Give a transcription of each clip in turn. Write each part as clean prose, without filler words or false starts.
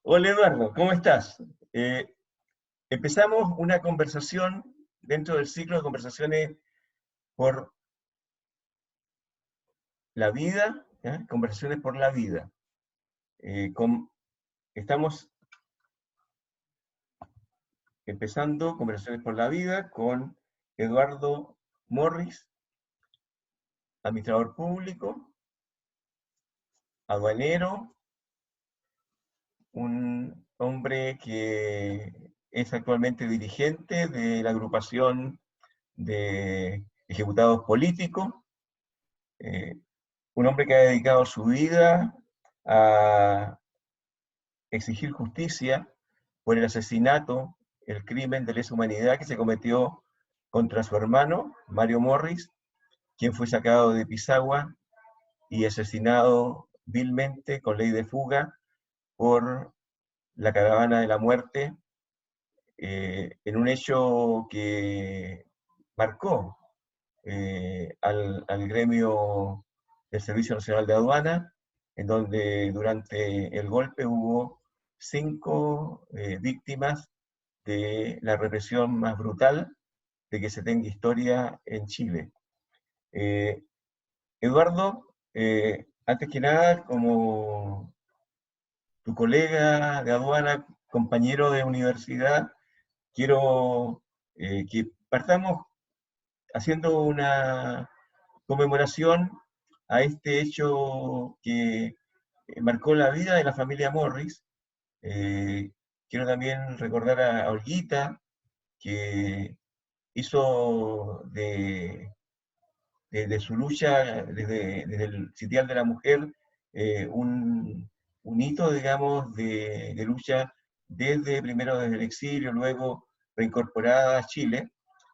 Hola Eduardo, ¿cómo estás? Eh, Empezamos una conversación dentro del ciclo de conversaciones por la vida, ¿ya? Conversaciones por la vida. Estamos empezando conversaciones por la vida con Eduardo Morris, administrador público, aduanero, un hombre que es actualmente dirigente de la agrupación de ejecutados políticos, eh, un hombre que ha dedicado su vida a exigir justicia por el asesinato, el crimen de lesa humanidad que se cometió contra su hermano, Mario Morris, quien fue sacado de Pisagua y asesinado vilmente con ley de fuga por la caravana de la muerte, en un hecho que marcó al gremio del Servicio Nacional de Aduana, en donde durante el golpe hubo 5 víctimas de la represión más brutal de que se tenga historia en Chile. Eh, Eduardo, antes que nada, como tu colega de aduana, compañero de universidad, quiero que partamos haciendo una conmemoración a este hecho que marcó la vida de la familia Morris. Eh, Quiero también recordar a Olguita, que hizo de su lucha desde el sitial de la mujer un hito, digamos, de lucha primero desde el exilio, luego reincorporada a Chile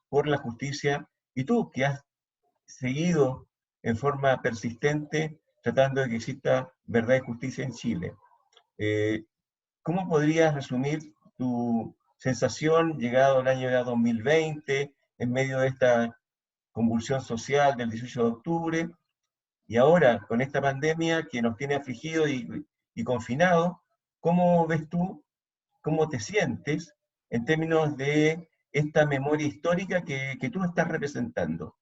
por la justicia. Y tú, que has seguido en forma persistente tratando de que exista verdad y justicia en Chile. Eh, ¿Cómo podrías resumir tu sensación llegado el año 2020, en medio de esta convulsión social del 18 de octubre, y ahora con esta pandemia que nos tiene afligidos y confinados? ¿Cómo ves tú, cómo te sientes en términos de esta memoria histórica que tú estás representando?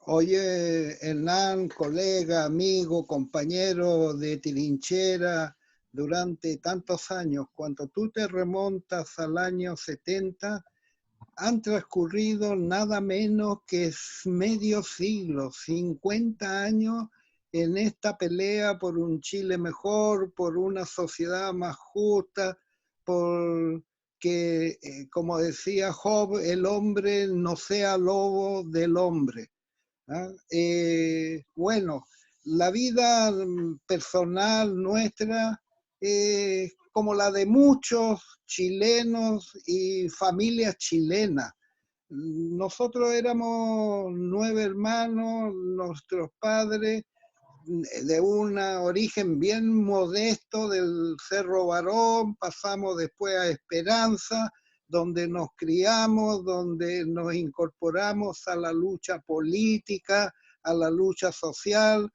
Oye, Hernán, colega, amigo, compañero de trinchera durante tantos años, cuando tú te remontas al año 70, han transcurrido nada menos que medio siglo, 50 años en esta pelea por un Chile mejor, por una sociedad más justa, por que, como decía Job, el hombre no sea lobo del homre. ¿Ah? Bueno, la vida personal nuestra, como la de muchos chilenos y familias chilenas. Nosotros éramos 9 hermanos, nuestros padres de un origen bien modesto del Cerro Barón, pasamos después a Esperanza, donde nos criamos, donde nos incorporamos a la lucha política, a la lucha social,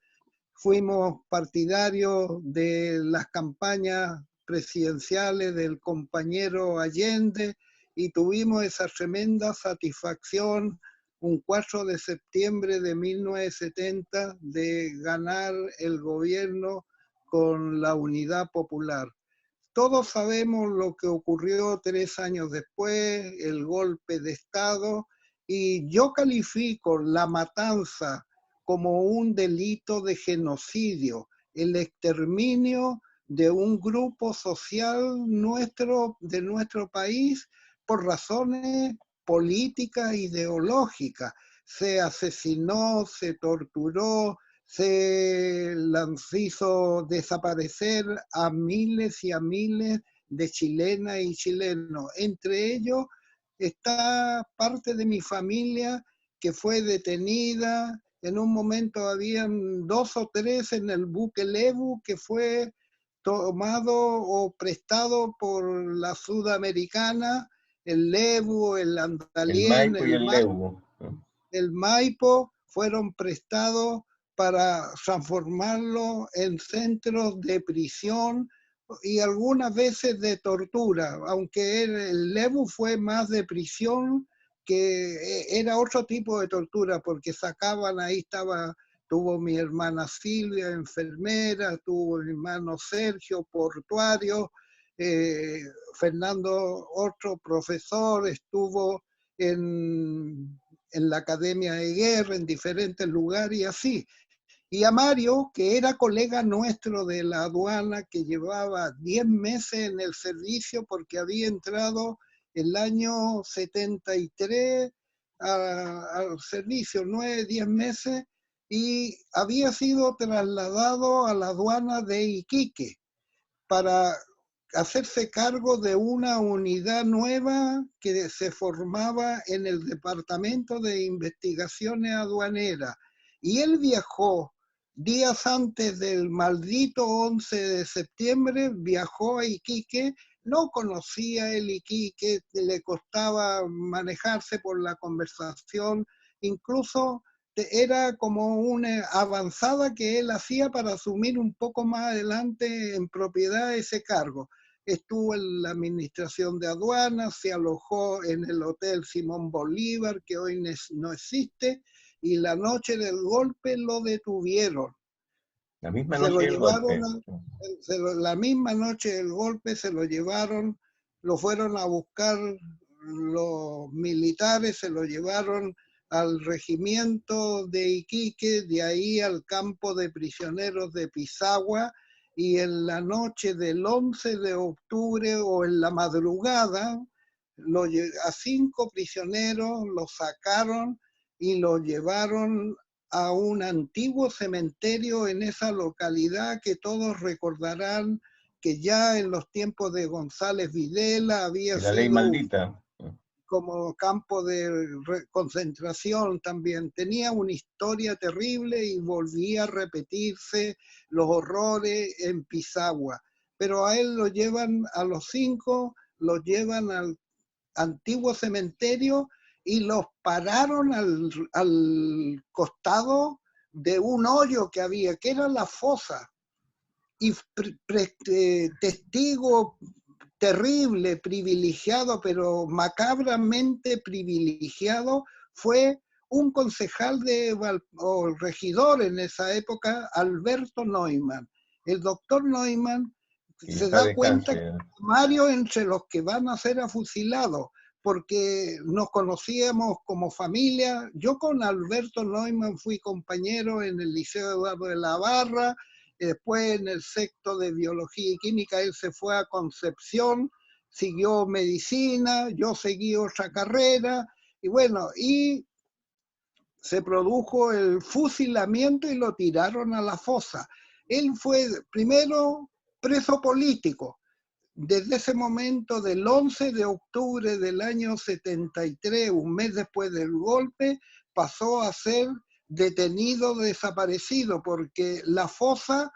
fuimos partidarios de las campañas presidenciales del compañero Allende y tuvimos esa tremenda satisfacción un 4 de septiembre de 1970 de ganar el gobierno con la Unidad Popular. Todos sabemos lo que ocurrió 3 años después, el golpe de Estado, y yo califico la matanza como un delito de genocidio, el exterminio de un grupo social de nuestro país por razones políticas, ideológicas. Se asesinó, se torturó, se hizo desaparecer a miles y a miles de chilenas y chilenos. Entre ellos está parte de mi familia que fue detenida. En un momento habían 2 o 3 en el buque Lebu que fue tomado o prestado por la sudamericana, el Lebu, el El Andalien, Maipo y el Leuvo, ¿no? el Maipo, fueron prestados para transformarlo en centros de prisión y algunas veces de tortura, aunque el Lebu fue más de prisión, que era otro tipo de tortura, porque sacaban, ahí estaba, tuvo mi hermana Silvia, enfermera, tuvo mi hermano Sergio, portuario, Fernando, otro profesor, estuvo en la Academia de Guerra, en diferentes lugares y así. Y a Mario, que era colega nuestro de la aduana, que llevaba 10 meses en el servicio porque había entrado el año 73 al servicio, 9, 10 meses, y había sido trasladado a la aduana de Iquique para hacerse cargo de una unidad nueva que se formaba en el Departamento de Investigaciones Aduaneras. Y él viajó días antes del maldito 11 de septiembre, viajó a Iquique, no conocía el Iquique, le costaba manejarse por la conversación, incluso era como una avanzada que él hacía para asumir un poco más adelante en propiedad ese cargo. Estuvo en la administración de aduanas, se alojó en el Hotel Simón Bolívar, que hoy no existe, y la noche del golpe lo detuvieron. La misma Se lo noche del llevaron, golpe. la misma noche del golpe se lo llevaron, lo fueron a buscar los militares, se lo llevaron al regimiento de Iquique, de ahí al campo de prisioneros de Pisagua, y en la noche del 11 de octubre o en la madrugada, a 5 prisioneros los sacaron y los llevaron a un antiguo cementerio en esa localidad que todos recordarán que ya en los tiempos de González Videla había De la ley sido maldita. como campo de concentración también. Tenía una historia terrible y volvía a repetirse los horrores en Pisagua. Pero a él lo llevan, a los 5, lo llevan al antiguo cementerio y los pararon al costado de un hoyo que había, que era la fosa. Y testigo terrible, privilegiado, pero macabramente privilegiado, fue un concejal o regidor en esa época, Alberto Neumann. El doctor Neumann Que se está da cuenta que descanse. Mario entre los que van a ser afusilados, porque nos conocíamos como familia. Yo con Alberto Neumann fui compañero en el Liceo Eduardo de la Barra, después en el sexto de Biología y Química él se fue a Concepción, siguió medicina, yo seguí otra carrera, y bueno, y se produjo el fusilamiento y lo tiraron a la fosa. Él fue primero preso político. Desde ese momento, del 11 de octubre del año 73, un mes después del golpe, pasó a ser detenido desaparecido, porque la fosa,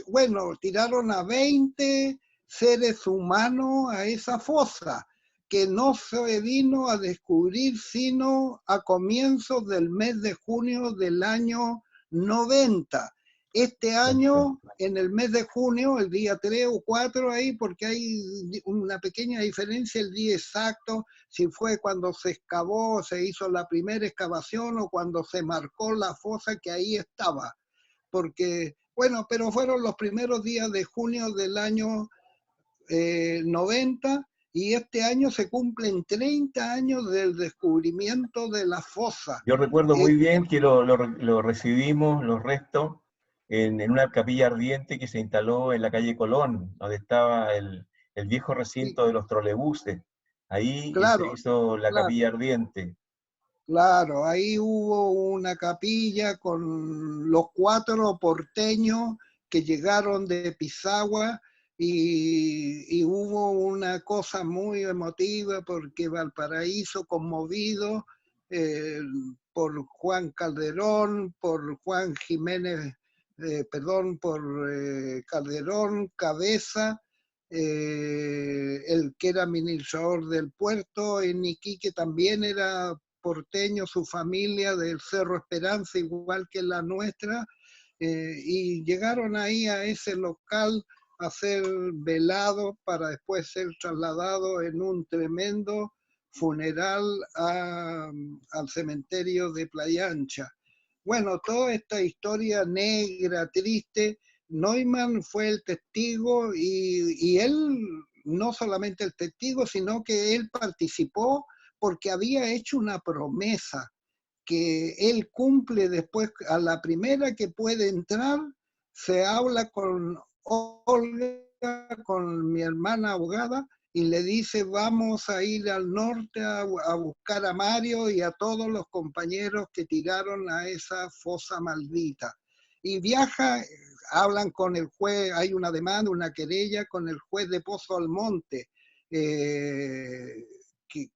bueno, tiraron a 20 seres humanos a esa fosa, que no se vino a descubrir sino a comienzos del mes de junio del año 90. Este año, en el mes de junio, el día 3 o 4 ahí, porque hay una pequeña diferencia el día exacto, si fue cuando se excavó, se hizo la primera excavación o cuando se marcó la fosa que ahí estaba. Porque, bueno, pero fueron los primeros días de junio del año 90, y este año se cumplen 30 años del descubrimiento de la fosa. Yo recuerdo muy bien que lo recibimos, los restos, en una capilla ardiente que se instaló en la calle Colón, donde estaba el viejo recinto de los trolebuses. Ahí se Claro, hizo la claro. capilla ardiente. Claro, ahí hubo una capilla con los 4 porteños que llegaron de Pisagua, y hubo una cosa muy emotiva porque Valparaíso conmovido eh, por Juan Calderón, por Juan Jiménez, perdón, por Calderón, Cabeza, el que era administrador del puerto en Iquique también era porteño, su familia del Cerro Esperanza, igual que la nuestra, y llegaron ahí a ese local a ser velado para después ser trasladado en un tremendo funeral al cementerio de Playa Ancha. Bueno, toda esta historia negra, triste, Neumann fue el testigo y él, no solamente el testigo, sino que él participó porque había hecho una promesa que él cumple después, a la primera que puede entrar, se habla con Olga, con mi hermana abogada, y le dice, vamos a ir al norte a buscar a Mario y a todos los compañeros que tiraron a esa fosa maldita. Y viaja, hablan con el juez, hay una demanda, una querella con el juez de Pozo Almonte, que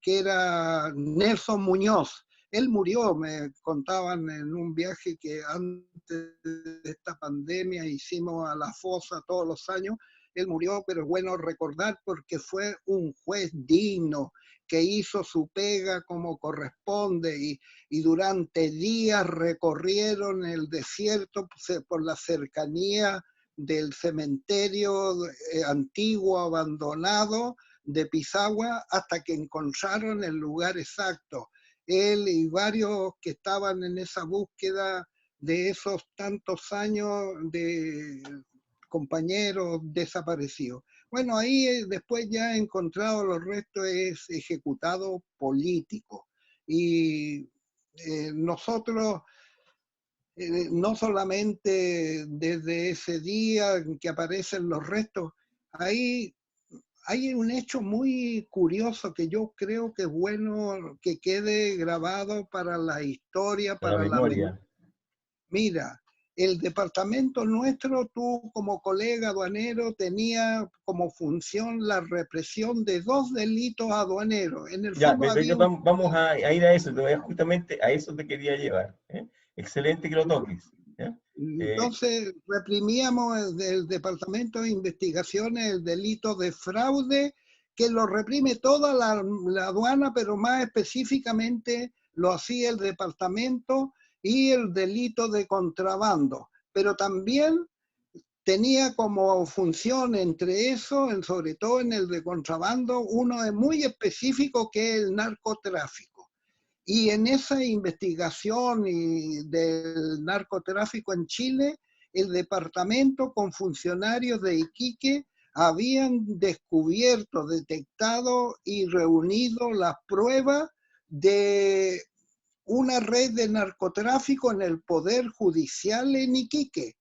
era Nelson Muñoz. Él murió, me contaban en un viaje que antes de esta pandemia hicimos a la fosa todos los años. Él murió, pero es bueno recordar porque fue un juez digno que hizo su pega como corresponde y durante días recorrieron el desierto por la cercanía del cementerio antiguo abandonado de Pisagua hasta que encontraron el lugar exacto. Él y varios que estaban en esa búsqueda de esos tantos años de compañeros desaparecidos. Bueno, ahí después ya encontrado los restos es ejecutado político. Y nosotros, no solamente desde ese día en que aparecen los restos, ahí hay un hecho muy curioso que yo creo que es bueno que quede grabado para la historia, para la para la memoria. memoria. Mira, el departamento nuestro, tú como colega aduanero, tenía como función la represión de 2 delitos aduaneros. En el Ya, fondo había vamos a ir a eso, justamente a eso te quería llevar. Excelente que lo toques. ¿Ya? Entonces, reprimíamos desde el Departamento de Investigaciones el delito de fraude, que lo reprime toda la aduana, pero más específicamente lo hacía el departamento, y el delito de contrabando. Pero también tenía como función entre eso, sobre todo en el de contrabando, uno muy específico que es el narcotráfico. Y en esa investigación del narcotráfico en Chile, el departamento con funcionarios de Iquique habían descubierto, detectado y reunido las pruebas de una red de narcotráfico en el Poder Judicial en Iquique,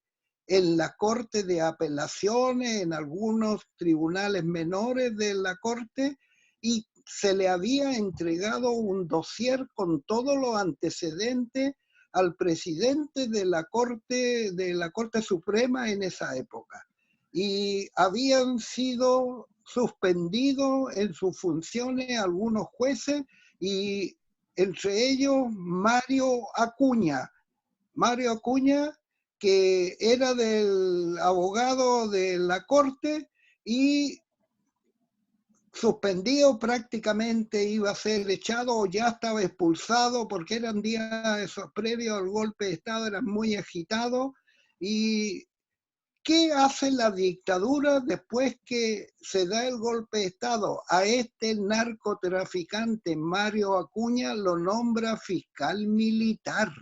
en la Corte de Apelaciones, en algunos tribunales menores de la Corte, y se le había entregado un dossier con todos los antecedentes al presidente de la Corte Suprema en esa época. Y habían sido suspendidos en sus funciones algunos jueces, y entre ellos Mario Acuña. Mario Acuña, que era del abogado de la Corte y suspendido prácticamente, iba a ser echado o ya estaba expulsado porque eran días esos previos al golpe de Estado, eran muy agitados. ¿Y qué hace la dictadura después que se da el golpe de Estado? A este narcotraficante Mario Acuña lo nombra fiscal militar.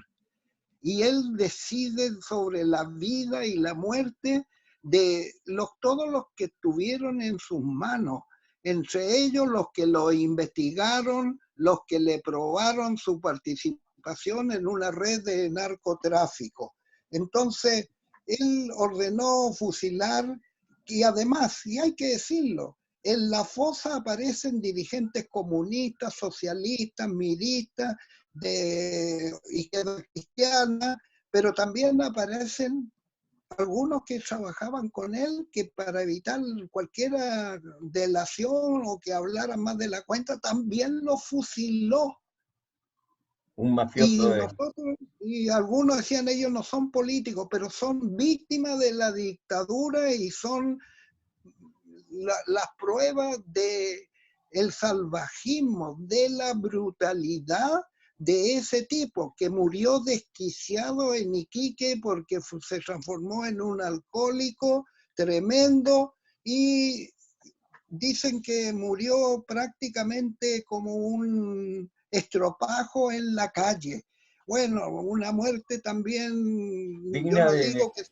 Y él decide sobre la vida y la muerte de todos los que estuvieron en sus manos, entre ellos los que lo investigaron, los que le probaron su participación en una red de narcotráfico. Entonces, él ordenó fusilar, y además, y hay que decirlo, en la fosa aparecen dirigentes comunistas, socialistas, miristas, de izquierda cristiana, pero también aparecen algunos que trabajaban con él, que para evitar cualquier delación o que hablaran más de la cuenta, también lo fusiló. Un mafioso de... Y algunos decían, ellos no son políticos, pero son víctimas de la dictadura y son las pruebas de el salvajismo, de la brutalidad de ese tipo, que murió desquiciado en Iquique porque se transformó en un alcohólico tremendo, y dicen que murió prácticamente como un estropajo en la calle. Bueno, una muerte también, yo Digna no digo que,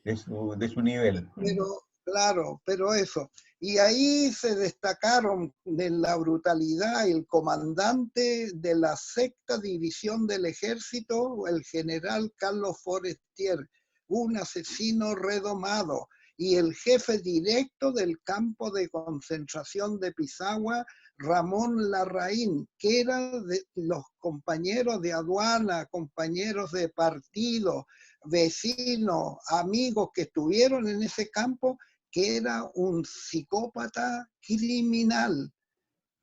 de su nivel. pero claro, pero eso. Y ahí se destacaron de la brutalidad el comandante de la sexta división del ejército, el general Carlos Forestier, un asesino redomado, y el jefe directo del campo de concentración de Pisagua, Ramón Larraín, que eran de los compañeros de aduana, compañeros de partido, vecinos, amigos que estuvieron en ese campo, que era un psicópata criminal,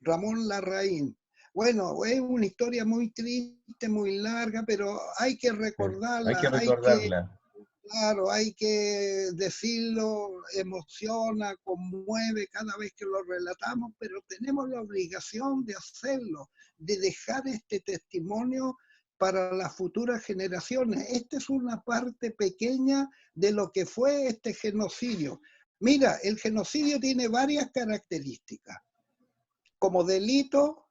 Ramón Larraín. Bueno, es una historia muy triste, muy larga, pero hay que Hay que recordarla, recordarla. claro, hay que decirlo, emociona, conmueve cada vez que lo relatamos, pero tenemos la obligación de hacerlo, de dejar este testimonio para las futuras generaciones. Esta es una parte pequeña de lo que fue este genocidio. Mira, el genocidio tiene varias características. Como delito,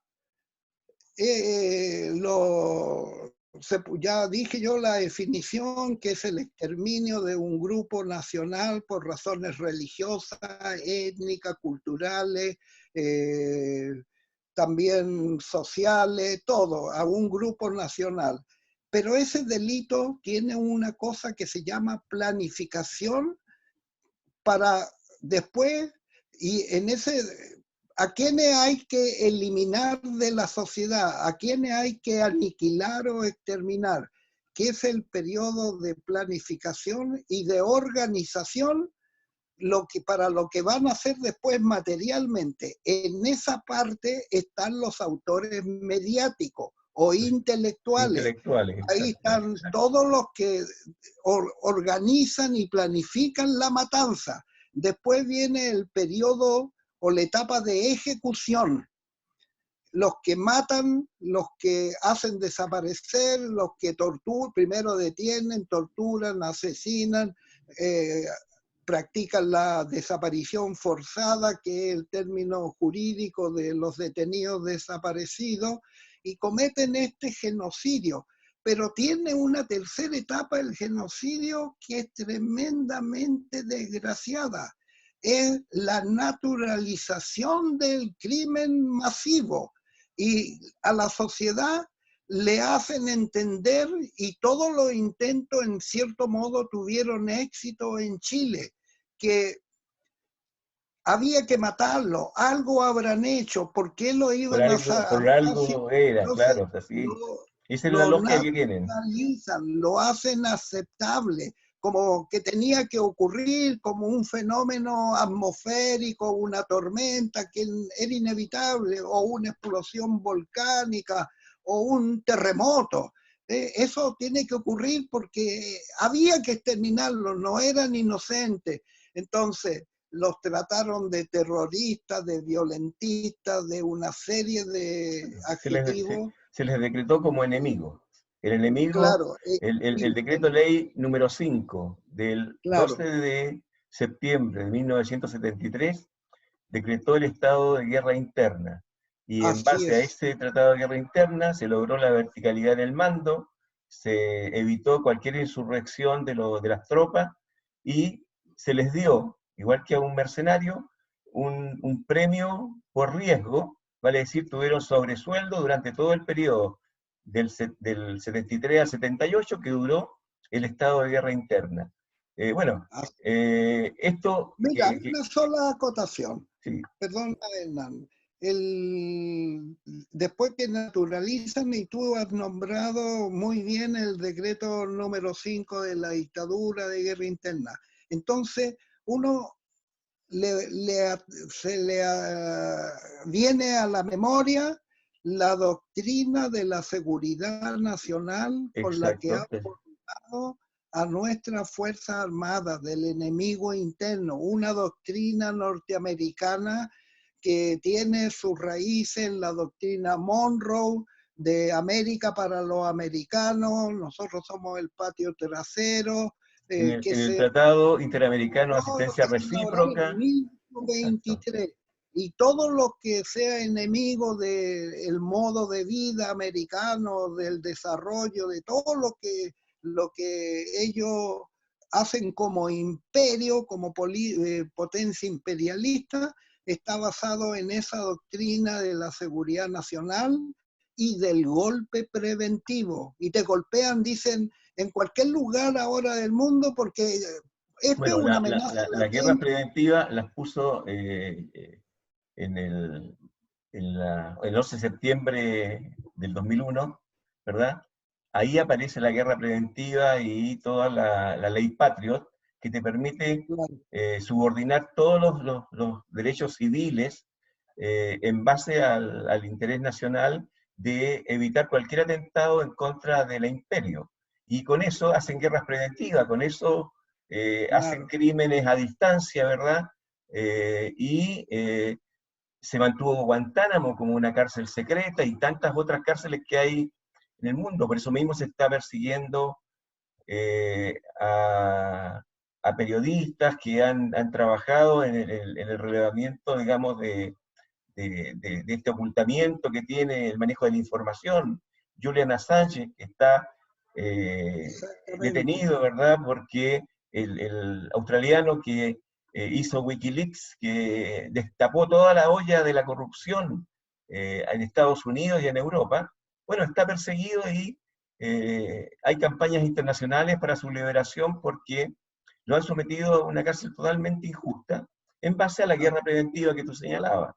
ya dije yo la definición, que es el exterminio de un grupo nacional por razones religiosas, étnicas, culturales, también sociales, todo, a un grupo nacional. Pero ese delito tiene una cosa que se llama planificación para después, y en ese, ¿a quiénes hay que eliminar de la sociedad? ¿A quiénes hay que aniquilar o exterminar? Que es el periodo de planificación y de organización, para lo que van a hacer después materialmente. En esa parte están los autores mediáticos o intelectuales. Intelectuales, Ahí exacto. están todos los que organizan y planifican la matanza. Después viene el periodo o la etapa de ejecución. Los que matan, los que hacen desaparecer, los que torturan, primero detienen, torturan, asesinan, practican la desaparición forzada, que es el término jurídico de los detenidos desaparecidos, y cometen este genocidio. Pero tiene una tercera etapa el genocidio que es tremendamente desgraciada. Es la naturalización del crimen masivo, y a la sociedad le hacen entender, y todos los intentos en cierto modo tuvieron éxito en Chile, que había que matarlo, algo habrán hecho, ¿por qué lo iban a Por así? algo era, Entonces claro, así. Esa es la lo lógica que tienen. naturalizan, lo hacen aceptable, como que tenía que ocurrir como un fenómeno atmosférico, una tormenta que era inevitable, o una explosión volcánica, o un terremoto. Eso tiene que ocurrir porque había que exterminarlos, no eran inocentes. Entonces, los trataron de terroristas, de violentistas, de una serie de adjetivos. Se les decretó como enemigo. El enemigo, Claro, el decreto ley número 5 del 12 claro, de septiembre de 1973 decretó el estado de guerra interna. Y en así base a es. ese tratado de guerra interna se logró la verticalidad en el mando, se evitó cualquier insurrección de las tropas y se les dio, igual que a un mercenario, un premio por riesgo, vale decir, tuvieron sobresueldo durante todo el periodo del 73 al 78 que duró el estado de guerra interna. Bueno, esto Mira, una sola acotación. sí, Perdón, Hernán. Después que naturalizan, y tú has nombrado muy bien el decreto número 5 de la dictadura de guerra interna. Entonces, uno se le viene a la memoria la doctrina de la seguridad nacional con la que ha exacto. formado a nuestras Fuerzas Armadas del enemigo interno, una doctrina norteamericana que tiene sus raíces en la doctrina Monroe de América para los americanos, nosotros somos el patio trasero, que En el se Tratado Interamericano de todo lo Asistencia que se elaboró en Recíproca. Exacto. 1923. Y todo lo que sea enemigo del modo de vida americano, del desarrollo, de todo lo que ellos hacen como imperio, como potencia imperialista, está basado en esa doctrina de la seguridad nacional y del golpe preventivo. Y te golpean, dicen, en cualquier lugar ahora del mundo porque esto es Bueno, una amenaza la guerra latente. preventiva las puso en el 11 de septiembre del 2001, ¿verdad? Ahí aparece la guerra preventiva y toda la ley Patriot, que te permite Claro, subordinar todos los derechos civiles en base al interés nacional de evitar cualquier atentado en contra del imperio. Y con eso hacen guerras preventivas, con eso hacen claro. crímenes a distancia, ¿verdad? Y se mantuvo Guantánamo como una cárcel secreta y tantas otras cárceles que hay en el mundo. Por eso mismo se está persiguiendo a periodistas que han trabajado en el relevamiento, digamos, de este ocultamiento que tiene el manejo de la información. Julian Assange, que está Exactamente. detenido, ¿verdad? Porque el australiano que hizo Wikileaks, que destapó toda la olla de la corrupción en Estados Unidos y en Europa, bueno, está perseguido y hay campañas internacionales para su liberación porque lo han sometido a una cárcel totalmente injusta en base a la guerra preventiva que tú señalabas.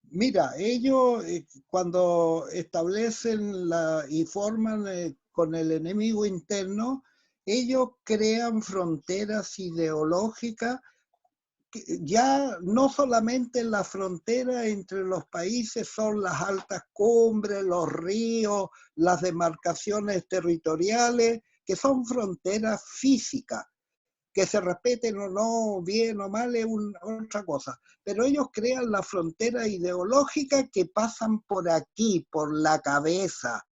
Mira, ellos cuando establecen y forman con el enemigo interno, ellos crean fronteras ideológicas, ya no solamente la frontera entre los países son las altas cumbres, los ríos, las demarcaciones territoriales, que son fronteras físicas. Que se respeten o no, bien o mal, es otra cosa. Pero ellos crean la frontera ideológica que pasan por aquí, por la cabeza.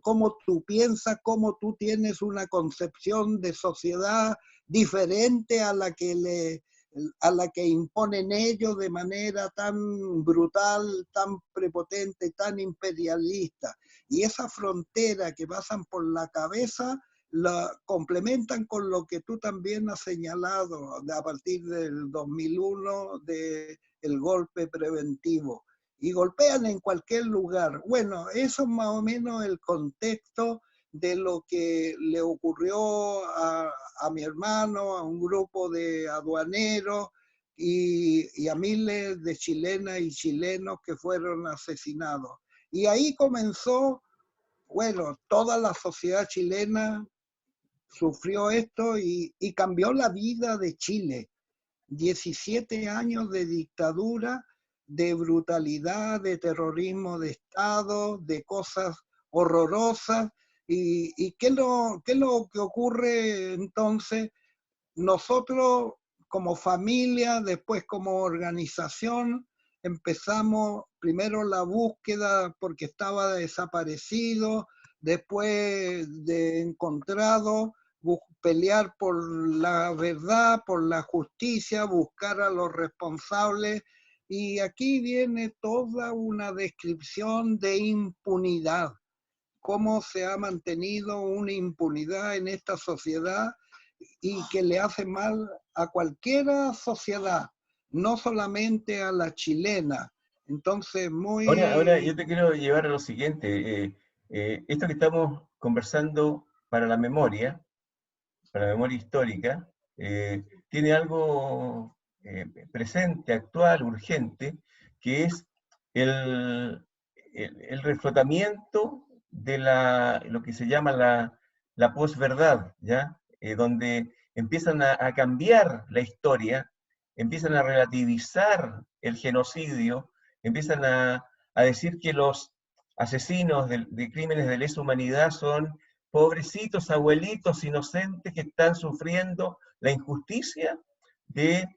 Cómo tú piensas, cómo tú tienes una concepción de sociedad diferente a la que imponen ellos de manera tan brutal, tan prepotente, tan imperialista. Y esa frontera que pasan por la cabeza la complementan con lo que tú también has señalado a partir del 2001 del golpe preventivo. Y golpean en cualquier lugar. Bueno, eso es más o menos el contexto de lo que le ocurrió a mi hermano, a un grupo de aduaneros y a miles de chilenas y chilenos que fueron asesinados. Y ahí comenzó, bueno, toda la sociedad chilena sufrió esto y cambió la vida de Chile. 17 años de dictadura, de brutalidad, de terrorismo de Estado, de cosas horrorosas. ¿Y qué es lo que ocurre entonces? Nosotros como familia, después como organización, empezamos primero la búsqueda porque estaba desaparecido, después de encontrado, pelear por la verdad, por la justicia, buscar a los responsables. Y aquí viene toda una descripción de impunidad, cómo se ha mantenido una impunidad en esta sociedad y que le hace mal a cualquier sociedad, no solamente a la chilena. Entonces, Ahora yo muy... te quiero llevar a lo siguiente. Esto que estamos conversando para la memoria histórica, tiene algo presente, actual, urgente, que es el, el reflotamiento de lo que se llama la posverdad, ¿ya? Donde empiezan a cambiar la historia, empiezan a relativizar el genocidio, empiezan a decir que los asesinos de crímenes de lesa humanidad son pobrecitos abuelitos inocentes que están sufriendo la injusticia de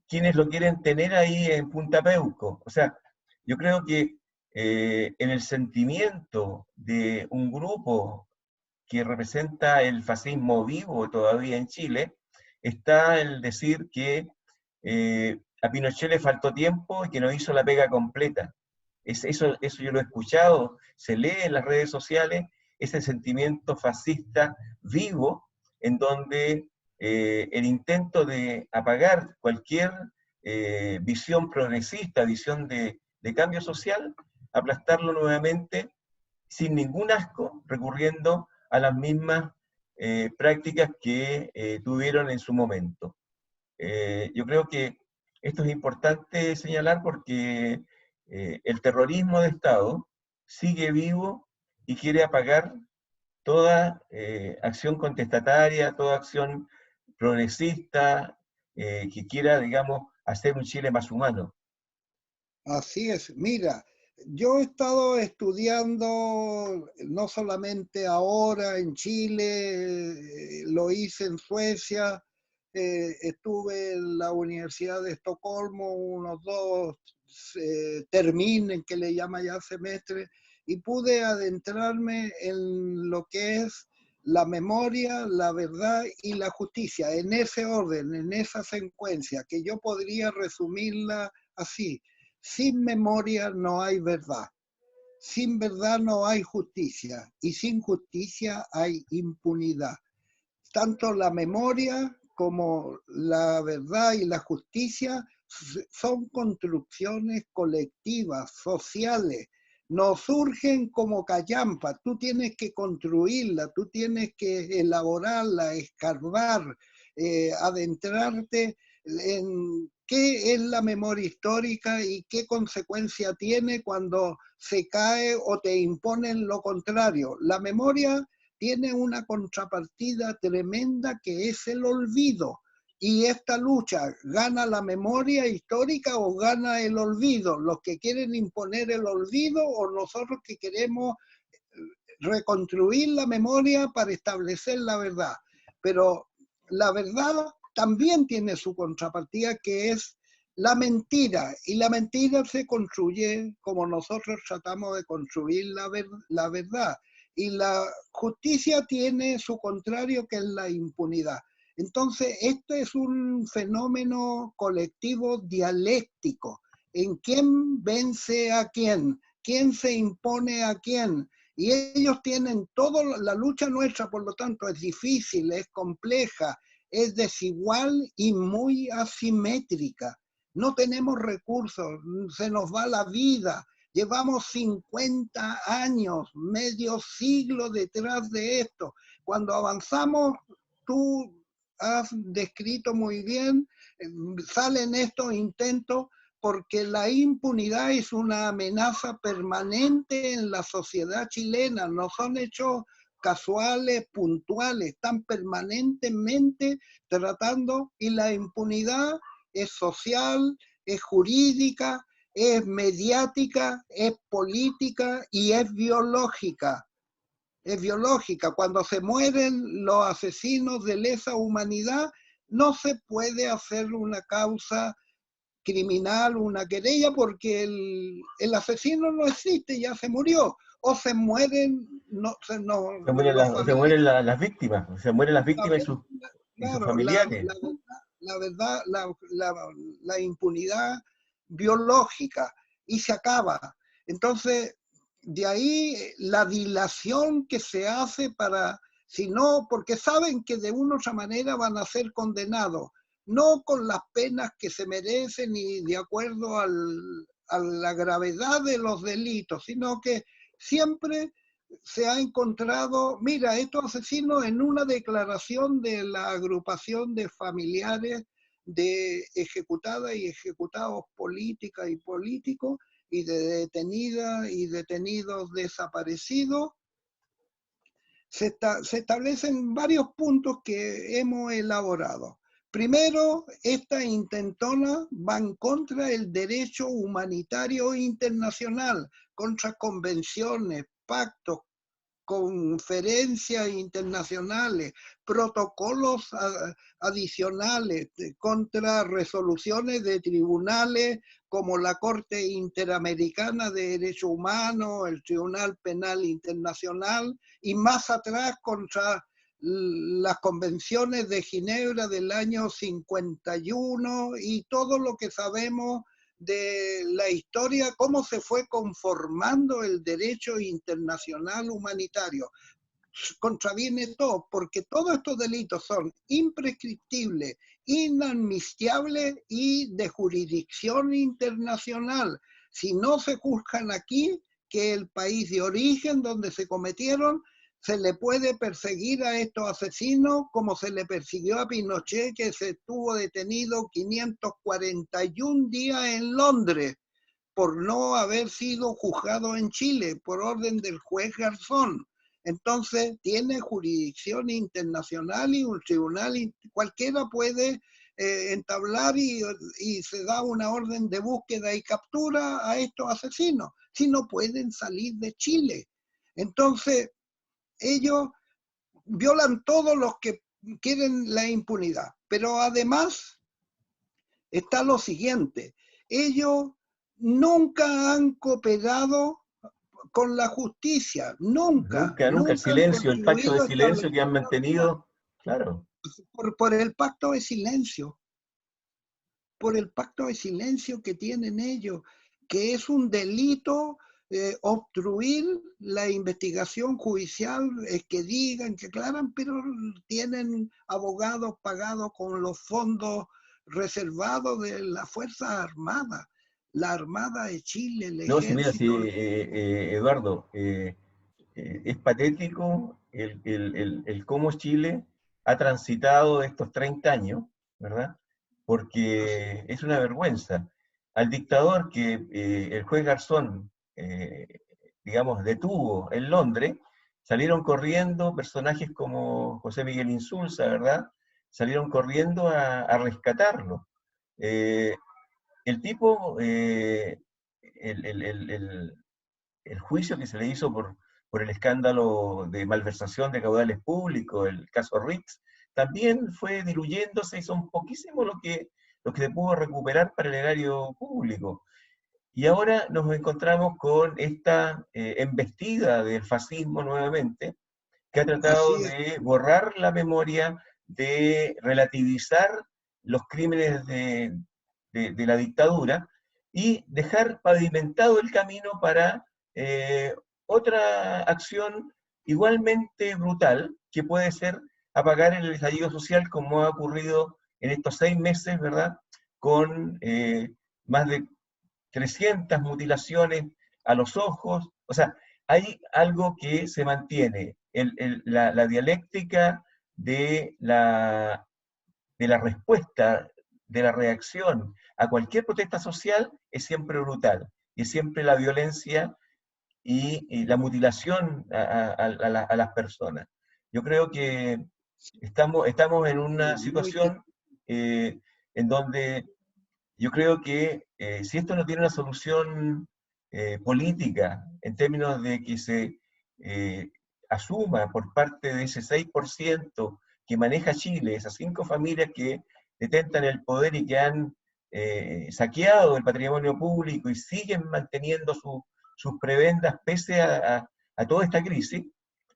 quienes lo quieren tener ahí en Punta Peuco. O sea, yo creo que en el sentimiento de un grupo que representa el fascismo vivo todavía en Chile, está el decir que a Pinochet le faltó tiempo y que no hizo la pega completa. Eso yo lo he escuchado, se lee en las redes sociales, ese sentimiento fascista vivo, en donde el intento de apagar cualquier visión progresista, visión de cambio social, aplastarlo nuevamente sin ningún asco, recurriendo a las mismas prácticas que tuvieron en su momento. Yo creo que esto es importante señalar porque el terrorismo de Estado sigue vivo y quiere apagar toda acción contestataria, toda acción progresista que quiera, digamos, hacer un Chile más humano. Así es. Mira, yo he estado estudiando no solamente ahora en Chile, lo hice en Suecia, estuve en la Universidad de Estocolmo unos 2 termines que le llama ya semestre, y pude adentrarme en lo que es la memoria, la verdad y la justicia, en ese orden, en esa secuencia, que yo podría resumirla así. Sin memoria no hay verdad, sin verdad no hay justicia y sin justicia hay impunidad. Tanto la memoria como la verdad y la justicia son construcciones colectivas, sociales. No surgen como callampa, tú tienes que construirla, tú tienes que elaborarla, escarbar, adentrarte en qué es la memoria histórica y qué consecuencia tiene cuando se cae o te imponen lo contrario. La memoria tiene una contrapartida tremenda que es el olvido. Y esta lucha, ¿gana la memoria histórica o gana el olvido? Los que quieren imponer el olvido o nosotros que queremos reconstruir la memoria para establecer la verdad. Pero la verdad también tiene su contrapartida, que es la mentira. Y la mentira se construye como nosotros tratamos de construir la verdad. Y la justicia tiene su contrario, que es la impunidad. Entonces, esto es un fenómeno colectivo dialéctico. ¿En quién vence a quién? ¿Quién se impone a quién? Y ellos tienen todo, la lucha nuestra, por lo tanto, es difícil, es compleja, es desigual y muy asimétrica. No tenemos recursos, se nos va la vida. Llevamos 50 años, medio siglo detrás de esto. Cuando avanzamos, tú has descrito muy bien, salen estos intentos porque la impunidad es una amenaza permanente en la sociedad chilena, no son hechos casuales, puntuales, están permanentemente tratando, y la impunidad es social, es jurídica, es mediática, es política y es biológica. Es biológica. Cuando se mueren los asesinos de lesa humanidad, no se puede hacer una causa criminal, una querella, porque el asesino no existe, ya se murió. O se mueren Se mueren las víctimas, se mueren las víctimas y sus claro, familiares. la verdad, la impunidad biológica, y se acaba. Entonces, de ahí la dilación que se hace para, si no, porque saben que de una u otra manera van a ser condenados, no con las penas que se merecen y de acuerdo a la gravedad de los delitos, sino que siempre se ha encontrado, mira, estos asesinos, en una declaración de la agrupación de familiares de ejecutadas y ejecutados políticas y políticos, y de detenidas y detenidos desaparecidos, se establecen varios puntos que hemos elaborado. Primero, esta intentona van contra el derecho humanitario internacional, contra convenciones, pactos, conferencias internacionales, protocolos adicionales contra resoluciones de tribunales como la Corte Interamericana de Derechos Humanos, el Tribunal Penal Internacional, y más atrás contra las convenciones de Ginebra del año 51 y todo lo que sabemos de la historia, cómo se fue conformando el derecho internacional humanitario. Contraviene todo, porque todos estos delitos son imprescriptibles, inadmisibles y de jurisdicción internacional. Si no se juzgan aquí, que el país de origen donde se cometieron, se le puede perseguir a estos asesinos como se le persiguió a Pinochet, que se estuvo detenido 541 días en Londres por no haber sido juzgado en Chile por orden del juez Garzón. Entonces tiene jurisdicción internacional y un tribunal, cualquiera puede entablar y se da una orden de búsqueda y captura a estos asesinos, si no pueden salir de Chile. Entonces, ellos violan todos los que quieren la impunidad. Pero además está lo siguiente, ellos nunca han cooperado con la justicia, nunca Nunca el han silencio, el pacto de contribuido a silencio que establecer han mantenido, claro. por el pacto de silencio, por el pacto de silencio que tienen ellos, que es un delito obstruir la investigación judicial, que digan, que aclaran, pero tienen abogados pagados con los fondos reservados de las Fuerzas Armadas, la Armada de Chile, el No, si mira, si, Ejército. Eduardo, es patético el cómo Chile ha transitado estos 30 años, ¿verdad? Así, Porque es una vergüenza. Al dictador que el juez Garzón, digamos, detuvo en Londres, salieron corriendo personajes como José Miguel Insulza, ¿verdad? Salieron corriendo a rescatarlo. Eh, el tipo, el, el- el- el- el juicio que se le hizo por el escándalo de malversación de caudales públicos, el caso Rix, también fue diluyéndose y son poquísimos lo que se pudo recuperar para el erario público. Y ahora nos encontramos con esta embestida del fascismo nuevamente, que ha tratado así es. de borrar la memoria, de relativizar los crímenes de la dictadura y dejar pavimentado el camino para otra acción igualmente brutal, que puede ser apagar el estallido social, como ha ocurrido en estos 6 meses, ¿verdad? Con más de 300 mutilaciones a los ojos. O sea, hay algo que se mantiene, la dialéctica de la respuesta, de la reacción a cualquier protesta social es siempre brutal, y es siempre la violencia y la mutilación a las personas. Yo creo que estamos en una Muy situación en donde yo creo que si esto no tiene una solución política, en términos de que se asuma por parte de ese 6% que maneja Chile, esas 5 familias que detentan el poder y que han saqueado el patrimonio público y siguen manteniendo sus prebendas pese a toda esta crisis,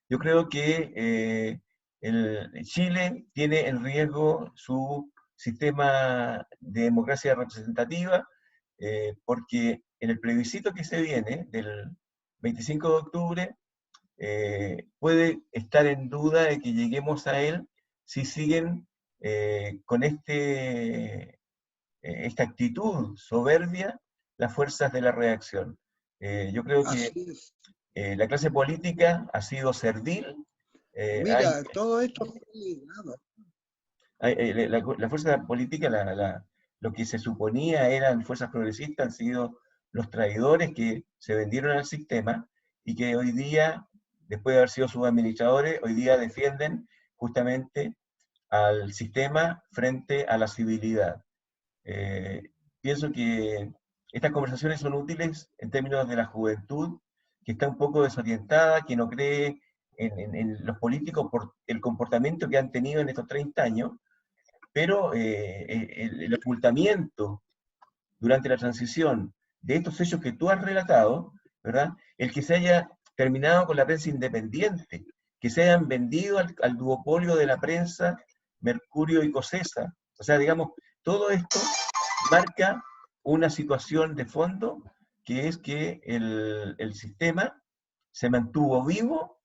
yo creo que Chile tiene en riesgo su sistema de democracia representativa, porque en el plebiscito que se viene, del 25 de octubre, puede estar en duda de que lleguemos a él si siguen con esta actitud soberbia las fuerzas de la reacción. Yo creo que así es. la clase política ha sido servil. Hay Mira, todo esto está ligado. la fuerza política, lo que se suponía eran fuerzas progresistas, han sido los traidores que se vendieron al sistema y que hoy día, después de haber sido sus administradores, hoy día defienden justamente al sistema frente a la civilidad. Eh, Pienso que estas conversaciones son útiles en términos de la juventud, que está un poco desorientada, que no cree en los políticos por el comportamiento que han tenido en estos 30 años, pero el ocultamiento durante la transición de estos hechos que tú has relatado, ¿verdad? El que se haya terminado con la prensa independiente, que se hayan vendido al duopolio de la prensa Mercurio y Cosesa. O sea, digamos, todo esto marca una situación de fondo, que es que el sistema se mantuvo vivo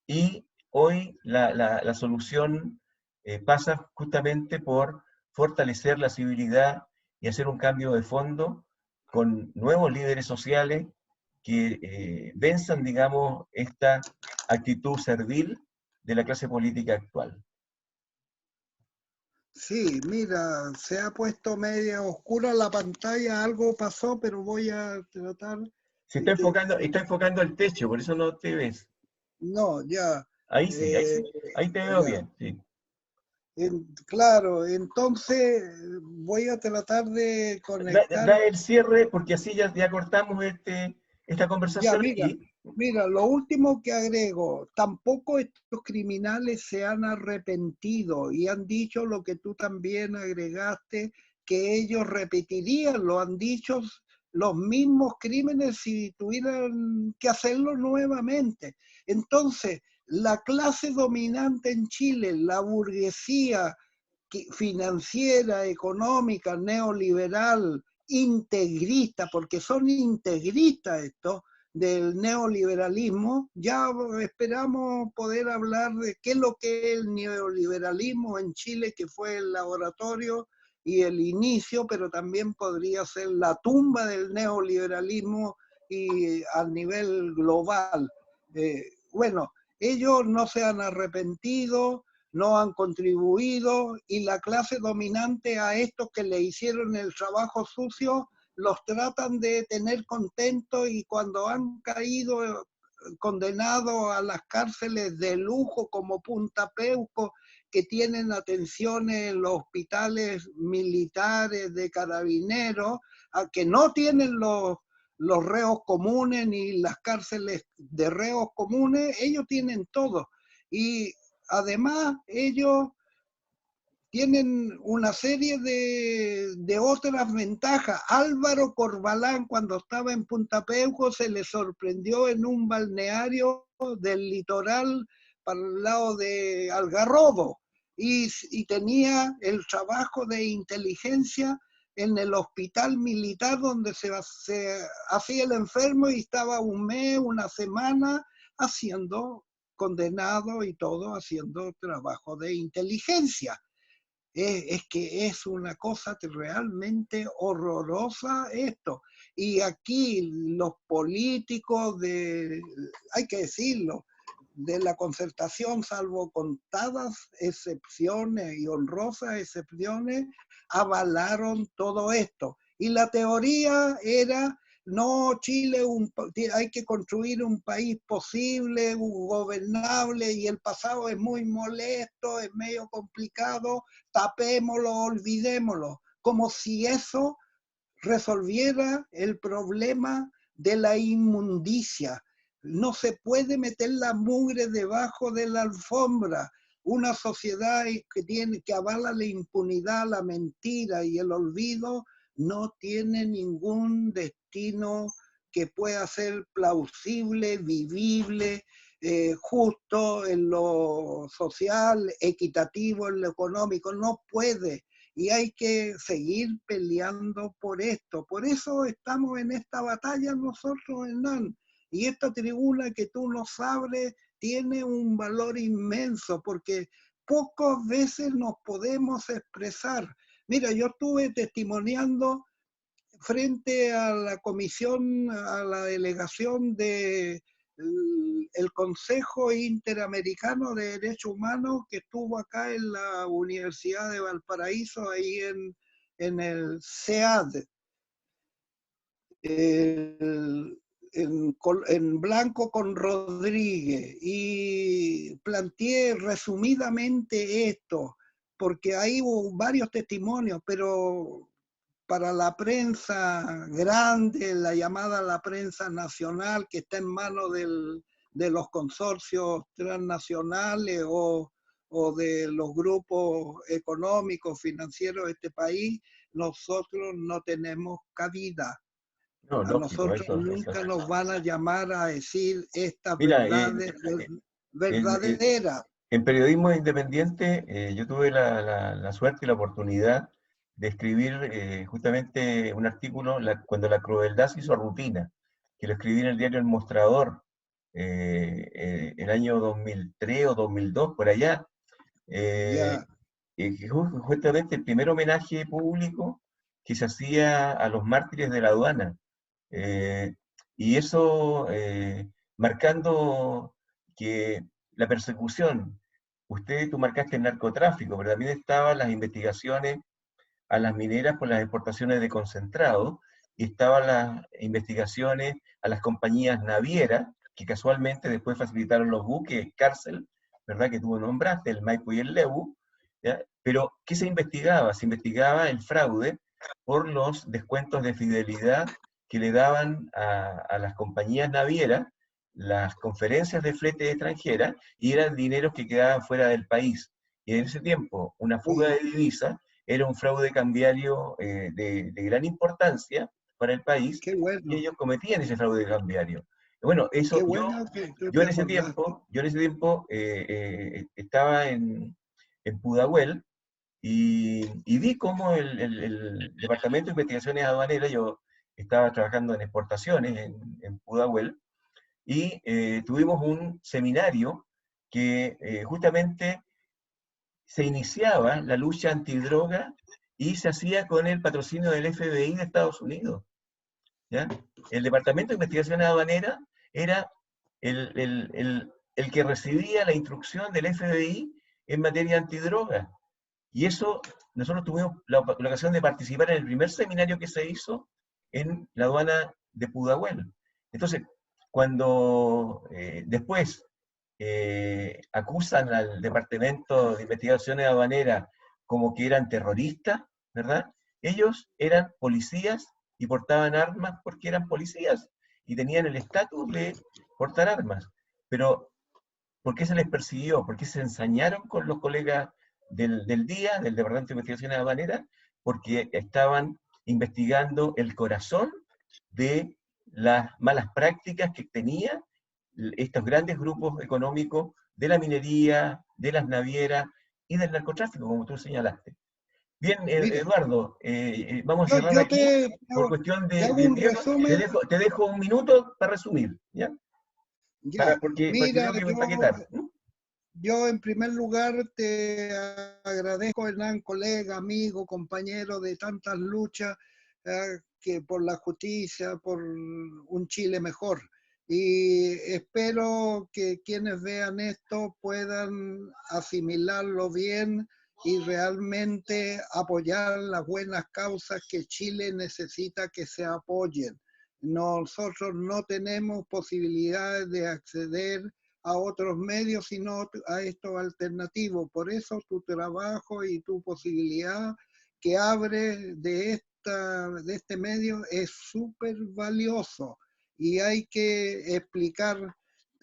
y hoy la solución pasa justamente por fortalecer la civilidad y hacer un cambio de fondo con nuevos líderes sociales que venzan, digamos, esta actitud servil de la clase política actual. Sí, mira, se ha puesto media oscura la pantalla, algo pasó, pero voy a tratar Se de... está enfocando el techo, por eso no te ves. No, ya, Ahí sí, ahí eh, sí, ahí te veo ya. bien, sí. Claro, entonces voy a tratar de conectar. Da el cierre porque así ya cortamos esta Ya, conversación mira, y mira, lo último que agrego, tampoco estos criminales se han arrepentido y han dicho lo que tú también agregaste, que ellos repetirían, lo han dicho los mismos crímenes si tuvieran que hacerlo nuevamente. Entonces, la clase dominante en Chile, la burguesía financiera, económica, neoliberal, integrista, porque son integristas estos, del neoliberalismo, ya esperamos poder hablar de qué es lo que es el neoliberalismo en Chile, que fue el laboratorio y el inicio, pero también podría ser la tumba del neoliberalismo y a nivel global. Bueno, ellos no se han arrepentido, no han contribuido y la clase dominante a estos que le hicieron el trabajo sucio los tratan de tener contentos y cuando han caído condenados a las cárceles de lujo como Punta Peuco, que tienen atenciones en los hospitales militares de carabineros, a que no tienen los reos comunes ni las cárceles de reos comunes, ellos tienen todo. Y además ellos tienen una serie de otras ventajas. Álvaro Corbalán, cuando estaba en Punta Peuco, se le sorprendió en un balneario del litoral para el lado de Algarrobo y tenía el trabajo de inteligencia en el hospital militar donde se hacía el enfermo y estaba un mes, una semana haciendo condenado y todo haciendo trabajo de inteligencia. Es que es una cosa realmente horrorosa esto. Y aquí los políticos hay que decirlo, de la Concertación, salvo contadas excepciones y honrosas excepciones, avalaron todo esto. Y la teoría era, no, Chile hay que construir un país posible, gobernable, y el pasado es muy molesto, es medio complicado, tapémoslo, olvidémoslo, como si eso resolviera el problema de la inmundicia. No se puede meter la mugre debajo de la alfombra. Una sociedad que avala la impunidad, la mentira y el olvido no tiene ningún destino que pueda ser plausible, vivible, justo en lo social, equitativo en lo económico. No puede. Y hay que seguir peleando por esto. Por eso estamos en esta batalla nosotros, Hernán. Y esta tribuna que tú nos abres tiene un valor inmenso porque pocas veces nos podemos expresar. Mira, yo estuve testimoniando frente a la comisión, a la delegación de el Consejo Interamericano de Derechos Humanos que estuvo acá en la Universidad de Valparaíso, ahí en el CEAD, en Blanco con Rodríguez, y planteé resumidamente esto, porque ahí hubo varios testimonios, pero para la prensa grande, la llamada la prensa nacional, que está en manos de los consorcios transnacionales o de los grupos económicos, financieros de este país, nosotros no tenemos cabida. No, A lógico, nosotros eso. nunca nos van a llamar a decir estas Mira, verdades en, verdaderas. en periodismo independiente, yo tuve la suerte y la oportunidad de escribir justamente un artículo cuando la crueldad se hizo rutina, que lo escribí en el diario El Mostrador, el año 2003 o 2002, por allá. Ya, Que justamente el primer homenaje público que se hacía a los mártires de la aduana. Eh, y eso marcando que la persecución, tú marcaste el narcotráfico, pero también estaban las investigaciones a las mineras por las exportaciones de concentrado, y estaban las investigaciones a las compañías navieras, que casualmente después facilitaron los buques, cárcel, ¿verdad? Que tú nombraste, el Maipo y el Lebu, ¿ya? Pero, ¿qué se investigaba? Se investigaba el fraude por los descuentos de fidelidad que le daban a las compañías navieras, las conferencias de flete extranjera, y eran dineros que quedaban fuera del país. Y en ese tiempo, una fuga de uy, divisas era un fraude cambiario de gran importancia para el país, qué y bueno, ellos cometían ese fraude cambiario. Bueno, qué eso, bueno que tú yo te en ese acordaste. tiempo, estaba en Pudahuel, y vi cómo el Departamento de Investigaciones Aduaneras, yo estaba trabajando en exportaciones en Pudahuel, y tuvimos un seminario que justamente se iniciaba la lucha antidroga y se hacía con el patrocinio del FBI de Estados Unidos, ¿ya? El Departamento de Investigaciones Aduaneras era el que recibía la instrucción del FBI en materia antidroga. Y eso, nosotros tuvimos la ocasión de participar en el primer seminario que se hizo en la aduana de Pudahuel. Entonces, cuando después acusan al Departamento de Investigaciones Aduaneras como que eran terroristas, ¿verdad? Ellos eran policías y portaban armas porque eran policías y tenían el estatus de portar armas. Pero, ¿por qué se les persiguió? ¿Por qué se ensañaron con los colegas del día, del Departamento de Investigaciones Aduaneras? Porque estaban investigando el corazón de las malas prácticas que tenía estos grandes grupos económicos de la minería, de las navieras y del narcotráfico, como tú señalaste. Bien, Mira, Eduardo, vamos a cerrar yo aquí por cuestión te hago de un tiempo. resumen. Te dejo un minuto para resumir, ¿ya? Ya, Porque mira, tengo que empaquetar. ¿No? yo en primer lugar te agradezco, Hernán, colega, amigo, compañero de tantas luchas que por la justicia, por un Chile mejor. Y espero que quienes vean esto puedan asimilarlo bien y realmente apoyar las buenas causas que Chile necesita que se apoyen. Nosotros no tenemos posibilidades de acceder a otros medios, sino a estos alternativos. Por eso tu trabajo y tu posibilidad que abre de este medio es súper valioso y hay que explicar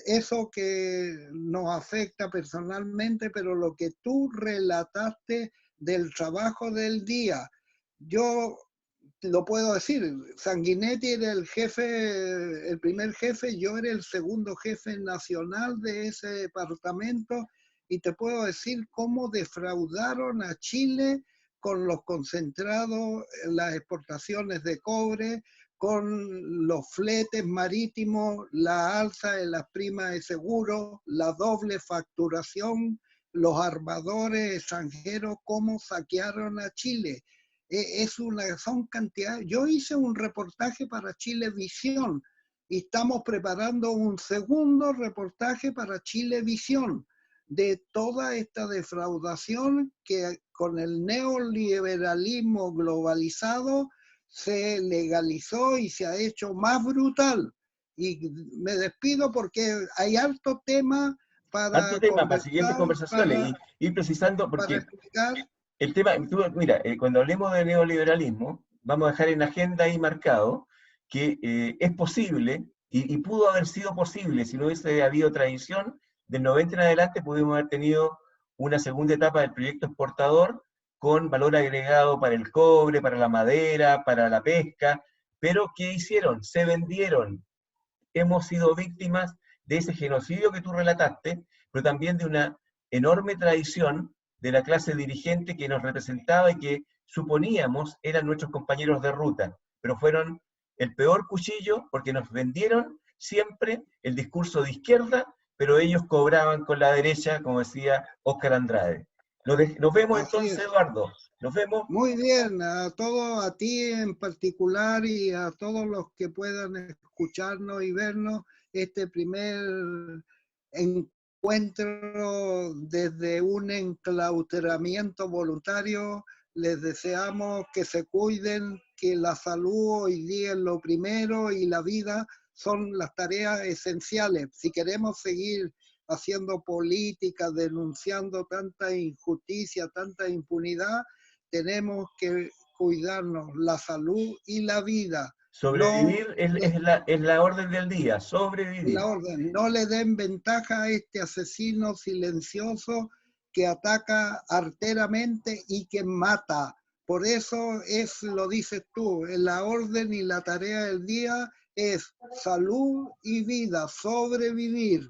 eso que nos afecta personalmente, pero lo que tú relataste del trabajo del día. Yo lo puedo decir, Sanguinetti era el jefe, el primer jefe, yo era el segundo jefe nacional de ese departamento y te puedo decir cómo defraudaron a Chile con los concentrados, las exportaciones de cobre, con los fletes marítimos, la alza de las primas de seguro, la doble facturación, los armadores extranjeros, cómo saquearon a Chile. Son cantidades. Yo hice un reportaje para Chilevisión y estamos preparando un segundo reportaje para Chilevisión de toda esta defraudación que con el neoliberalismo globalizado se legalizó y se ha hecho más brutal. Y me despido porque hay alto tema Harto para tema para siguientes conversar, conversaciones y ir precisando, para porque explicar. el tema, mira, cuando hablemos de neoliberalismo, vamos a dejar en agenda ahí marcado que es posible Y pudo haber sido posible, si no hubiese habido tradición, del 90 en adelante pudimos haber tenido una segunda etapa del proyecto exportador con valor agregado para el cobre, para la madera, para la pesca, pero ¿qué hicieron? Se vendieron. Hemos sido víctimas de ese genocidio que tú relataste, pero también de una enorme tradición de la clase dirigente que nos representaba y que suponíamos eran nuestros compañeros de ruta, pero fueron el peor cuchillo porque nos vendieron siempre el discurso de izquierda, pero ellos cobraban con la derecha, como decía Óscar Andrade. Nos vemos Así entonces, es. Eduardo. Nos vemos. Muy bien, a todos, a ti en particular y a todos los que puedan escucharnos y vernos, este primer encuentro desde un enclaustramiento voluntario. Les deseamos que se cuiden, que la salud hoy día es lo primero y la vida son las tareas esenciales. Si queremos seguir haciendo política, denunciando tanta injusticia, tanta impunidad, tenemos que cuidarnos la salud y la vida. No Sobrevivir es la orden del día, sobrevivir. la orden, no le den ventaja a este asesino silencioso que ataca arteramente y que mata. Por eso es, lo dices tú, la orden y la tarea del día es salud y vida, sobrevivir.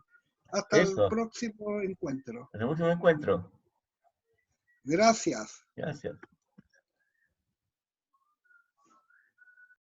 Hasta el Eso, próximo encuentro. hasta el próximo encuentro. Gracias. Gracias.